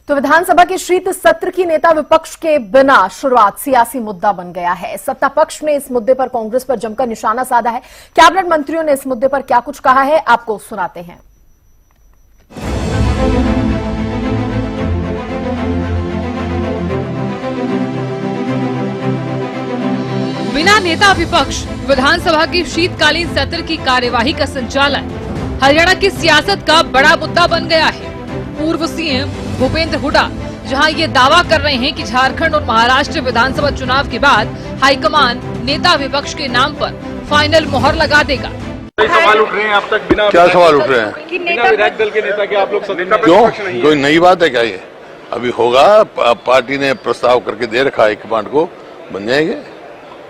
तो विधानसभा के शीत सत्र की नेता विपक्ष के बिना शुरुआत सियासी मुद्दा बन गया है। सत्ता पक्ष ने इस मुद्दे पर कांग्रेस पर जमकर निशाना साधा है। कैबिनेट मंत्रियों ने इस मुद्दे पर क्या कुछ कहा है, आपको सुनाते हैं। बिना नेता विपक्ष विधानसभा की शीतकालीन सत्र की कार्यवाही का संचालन हरियाणा की सियासत का बड़ा मुद्दा बन गया है। पूर्व सीएम भूपेंद्र हुड्डा जहां ये दावा कर रहे हैं कि झारखंड और महाराष्ट्र विधानसभा चुनाव के बाद हाईकमान नेता विपक्ष के नाम पर फाइनल मोहर लगा देगा। सवाल उठ रहे हैं आप तक बिना क्या सवाल उठ रहे हैं? बिना विधायक दल के नेता के आप लोग क्यों? कोई नई बात है क्या? ये अभी होगा, पार्टी ने प्रस्ताव करके दे रखा है हाईकमांड को, बन जाएंगे।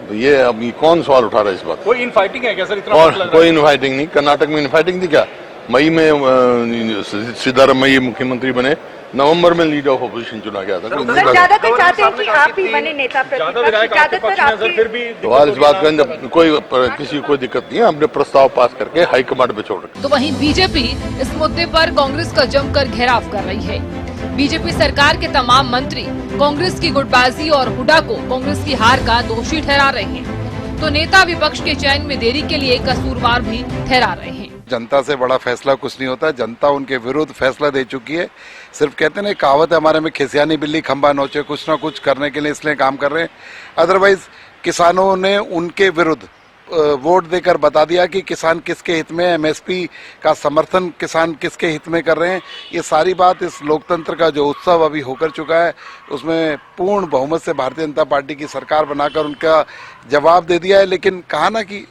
तो ये अभी कौन सवाल उठा रहा है इस बात? कोई इनफाइटिंग है क्या सर? इतना और कोई इनफाइटिंग नहीं। कर्नाटक में इनफाइटिंग थी क्या? मई में सिद्धारमैया मुख्यमंत्री बने, नवंबर में लीडर ऑफ ऑपोजिशन चुना गया था। ज्यादातर चाहते हैं कि आप ही बने नेता प्रतिपक्ष। फिर भी सवाल इस बात का जब कोई किसी को कोई दिक्कत नहीं है, हमने प्रस्ताव पास करके हाईकमांड पे छोड़ रखा। तो वहीं बीजेपी इस मुद्दे पर कांग्रेस का जमकर घेराव कर रही है। बीजेपी सरकार के तमाम मंत्री कांग्रेस की गुटबाजी और हुड्डा को कांग्रेस की हार का दोषी ठहरा रहे हैं, तो नेता विपक्ष के चयन में देरी के लिए कसूरवार भी ठहरा रहे हैं। जनता से बड़ा फैसला कुछ नहीं होता। जनता उनके विरुद्ध फैसला दे चुकी है। सिर्फ कहते हैं ना, कहावत है हमारे में, खिसियानी बिल्ली खंबा नोचे, कुछ ना कुछ करने के लिए इसलिए काम कर रहे हैं। अदरवाइज किसानों ने उनके विरुद्ध वोट देकर बता दिया कि किसान किसके हित में, एमएसपी का समर्थन किसान किसके हित में कर रहे हैं। ये सारी बात इस लोकतंत्र का जो उत्सव अभी होकर चुका है, उसमें पूर्ण बहुमत से भारतीय जनता पार्टी की सरकार बनाकर उनका जवाब दे दिया है। लेकिन कहा ना कि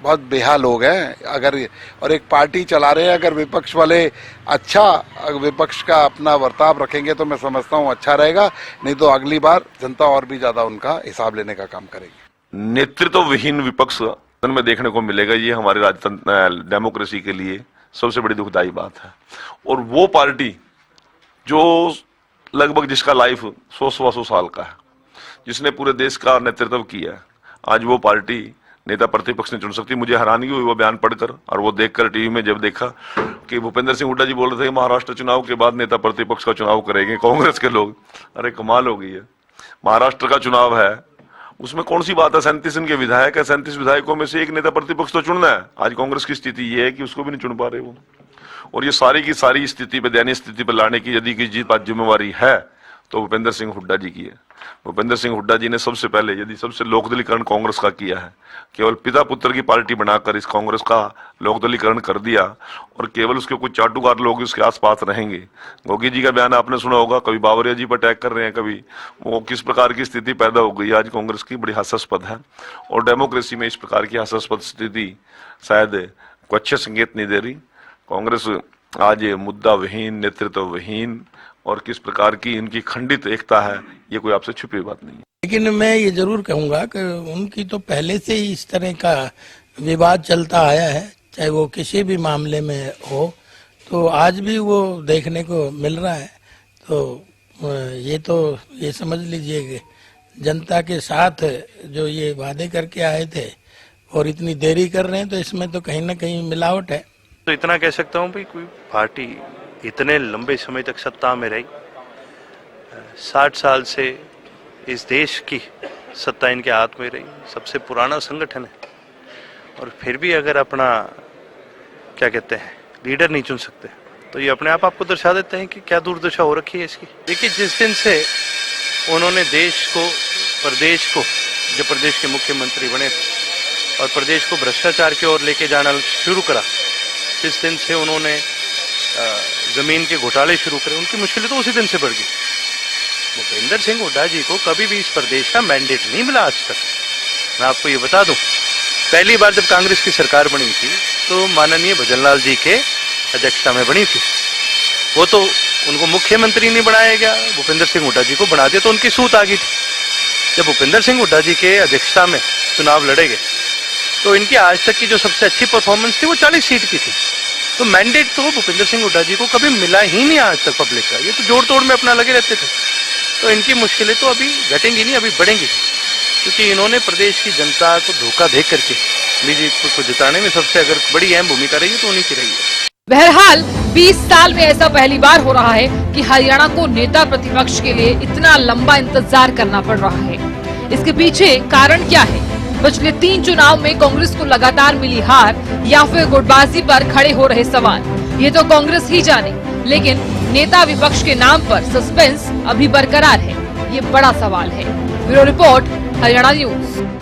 बहुत बेहाल लोग हैं अगर, और एक पार्टी चला रहे हैं। अगर विपक्ष वाले विपक्ष का अपना बर्ताव रखेंगे तो मैं समझता हूँ अच्छा रहेगा, नहीं तो अगली बार जनता और भी ज्यादा उनका हिसाब लेने का काम करेगी। नेतृत्व विहीन विपक्ष में देखने को मिलेगा। ये हमारे राजतंत्र डेमोक्रेसी के लिए सबसे बड़ी दुखदायी बात है। और वो पार्टी जो लगभग जिसका लाइफ 100-125 साल का है, जिसने पूरे देश का नेतृत्व किया है, आज वो पार्टी नेता प्रतिपक्ष ने चुन सकती। मुझे हैरानी हुई वो बयान पढ़कर और वो देखकर टीवी में जब देखा कि भूपेंद्र सिंह हुड्डा जी बोल रहे थे महाराष्ट्र चुनाव के बाद नेता प्रतिपक्ष का चुनाव करेंगे कांग्रेस के लोग। अरे कमाल हो गई है। महाराष्ट्र का चुनाव है, उसमें कौन सी बात है? 37 इनके विधायक है, 37 विधायकों में से एक नेता प्रतिपक्ष तो चुनना है। आज कांग्रेस की स्थिति ये है कि उसको भी नहीं चुन पा रहे वो। और ये सारी की सारी स्थिति पे, दयनीय स्थिति पर लाने की यदि की जीत जिम्मेवारी है तो भूपेंद्र सिंह हुड्डा जी की है। भूपेंद्र सिंह हुड्डा जी ने सबसे पहले यदि सबसे लोकदलीकरण कांग्रेस का किया है, केवल पिता पुत्र की पार्टी बनाकर इस कांग्रेस का लोकदलीकरण कर दिया और केवल उसके कुछ चाटुकार लोग उसके आसपास रहेंगे। गोगी जी का बयान आपने सुना होगा, कभी बावरिया जी पर अटैक कर रहे हैं, कभी वो किस प्रकार की स्थिति पैदा हो गई आज कांग्रेस की, बड़ी हास्यास्पद है। और डेमोक्रेसी में इस प्रकार की हास्यास्पद स्थिति शायद कोई अच्छे संकेत नहीं दे रही। कांग्रेस आज मुद्दा विहीन, नेतृत्व विहीन और किस प्रकार की इनकी खंडित एकता है, ये कोई आपसे छुपी बात नहीं है। लेकिन मैं ये जरूर कहूंगा कि उनकी तो पहले से ही इस तरह का विवाद चलता आया है, चाहे वो किसी भी मामले में हो, तो आज भी वो देखने को मिल रहा है। तो ये समझ लीजिए कि जनता के साथ जो ये वादे करके आए थे और इतनी देरी कर रहे हैं, तो इसमें तो कहीं ना कहीं मिलावट है। तो इतना कह सकता हूँ भाई, कोई पार्टी इतने लंबे समय तक सत्ता में रही, 60 साल से इस देश की सत्ता इनके हाथ में रही, सबसे पुराना संगठन है, और फिर भी अगर अपना क्या कहते हैं लीडर नहीं चुन सकते, तो ये अपने आप आपको दर्शा देते हैं कि क्या दुर्दशा हो रखी है इसकी। देखिए, जिस दिन से उन्होंने देश को, प्रदेश को, जो प्रदेश के मुख्यमंत्री बने थे और प्रदेश को भ्रष्टाचार की ओर लेके जाना शुरू करा, जिस दिन से उन्होंने जमीन के घोटाले शुरू करे, उनकी मुश्किलें तो उसी दिन से बढ़ गई। भूपेंद्र सिंह हुड्डा जी को कभी भी इस प्रदेश का मैंडेट नहीं मिला आज तक। मैं आपको ये बता दूं, पहली बार जब कांग्रेस की सरकार बनी थी तो माननीय भजनलाल जी के अध्यक्षता में बनी थी। वो तो उनको मुख्यमंत्री नहीं बनाया गया, भूपेंद्र सिंह हुड्डा जी को बना दिया, तो उनकी सूत आ गई थी। जब भूपेंद्र सिंह हुड्डा जी के अध्यक्षता में चुनाव लड़े गए तो इनकी आज तक की जो सबसे अच्छी परफॉर्मेंस थी वो 40 सीट की थी। तो मैंडेट तो भूपेंद्र सिंह हुड्डा जी को कभी मिला ही नहीं आज तक पब्लिक का। ये तो जोड़ तोड़ में अपना लगे रहते थे। तो इनकी मुश्किलें तो अभी घटेंगी नहीं, अभी बढ़ेंगी, क्योंकि इन्होंने प्रदेश की जनता को धोखा दे करके बीजेपी को जिताने में सबसे अगर बड़ी अहम भूमिका रही है तो उन्हीं की रही है। बहरहाल 20 साल में ऐसा पहली बार हो रहा है कि हरियाणा को नेता प्रतिपक्ष के लिए इतना लंबा इंतजार करना पड़ रहा है। इसके पीछे कारण क्या है? पिछले 3 चुनाव में कांग्रेस को लगातार मिली हार या फिर गुटबाजी पर खड़े हो रहे सवाल, ये तो कांग्रेस ही जाने। लेकिन नेता विपक्ष के नाम पर सस्पेंस अभी बरकरार है, ये बड़ा सवाल है। Bureau report, Haryana news.